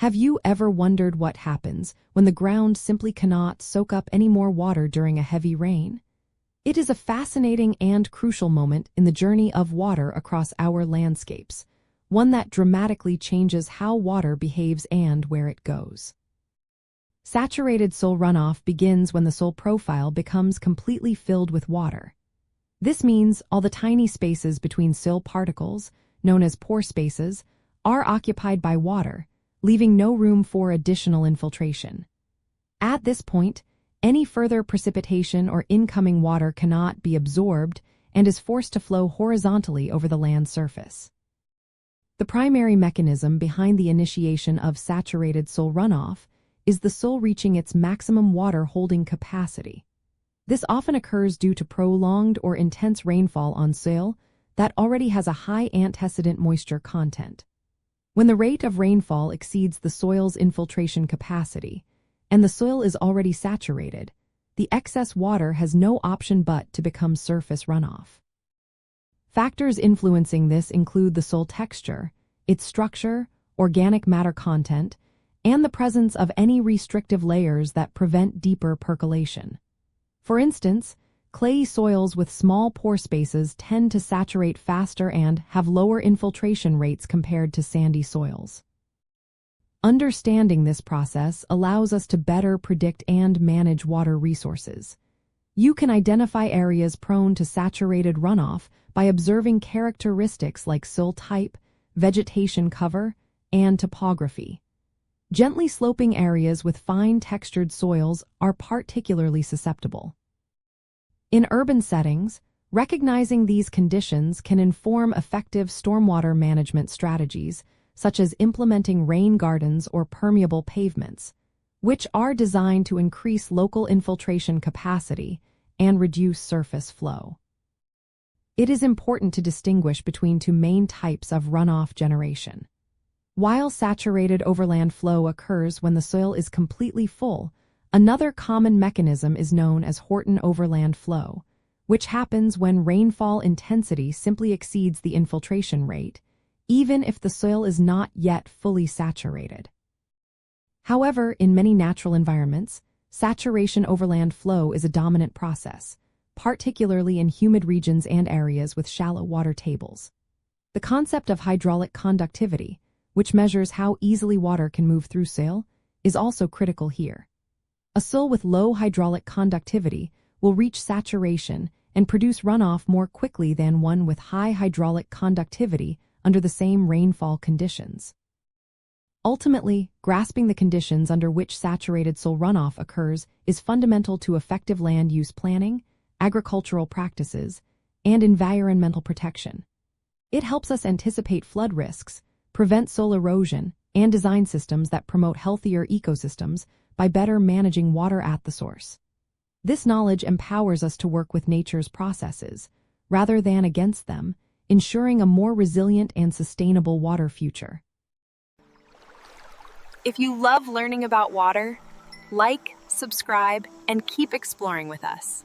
Have you ever wondered what happens when the ground simply cannot soak up any more water during a heavy rain? It is a fascinating and crucial moment in the journey of water across our landscapes, one that dramatically changes how water behaves and where it goes. Saturated soil runoff begins when the soil profile becomes completely filled with water. This means all the tiny spaces between soil particles, known as pore spaces, are occupied by water, leaving no room for additional infiltration. At this point, any further precipitation or incoming water cannot be absorbed and is forced to flow horizontally over the land surface. The primary mechanism behind the initiation of saturated soil runoff is the soil reaching its maximum water-holding capacity. This often occurs due to prolonged or intense rainfall on soil that already has a high antecedent moisture content. When the rate of rainfall exceeds the soil's infiltration capacity, and the soil is already saturated, the excess water has no option but to become surface runoff. Factors influencing this include the soil texture, its structure, organic matter content, and the presence of any restrictive layers that prevent deeper percolation. For instance, clayey soils with small pore spaces tend to saturate faster and have lower infiltration rates compared to sandy soils. Understanding this process allows us to better predict and manage water resources. You can identify areas prone to saturated runoff by observing characteristics like soil type, vegetation cover, and topography. Gently sloping areas with fine textured soils are particularly susceptible. In urban settings, recognizing these conditions can inform effective stormwater management strategies, such as implementing rain gardens or permeable pavements, which are designed to increase local infiltration capacity and reduce surface flow. It is important to distinguish between two main types of runoff generation. While saturated overland flow occurs when the soil is completely full, another common mechanism is known as Horton overland flow, which happens when rainfall intensity simply exceeds the infiltration rate, even if the soil is not yet fully saturated. However, in many natural environments, saturation overland flow is a dominant process, particularly in humid regions and areas with shallow water tables. The concept of hydraulic conductivity, which measures how easily water can move through soil, is also critical here. A soil with low hydraulic conductivity will reach saturation and produce runoff more quickly than one with high hydraulic conductivity under the same rainfall conditions. Ultimately, grasping the conditions under which saturated soil runoff occurs is fundamental to effective land use planning, agricultural practices, and environmental protection. It helps us anticipate flood risks, prevent soil erosion, and design systems that promote healthier ecosystems by better managing water at the source. This knowledge empowers us to work with nature's processes, rather than against them, ensuring a more resilient and sustainable water future. If you love learning about water, like, subscribe, and keep exploring with us.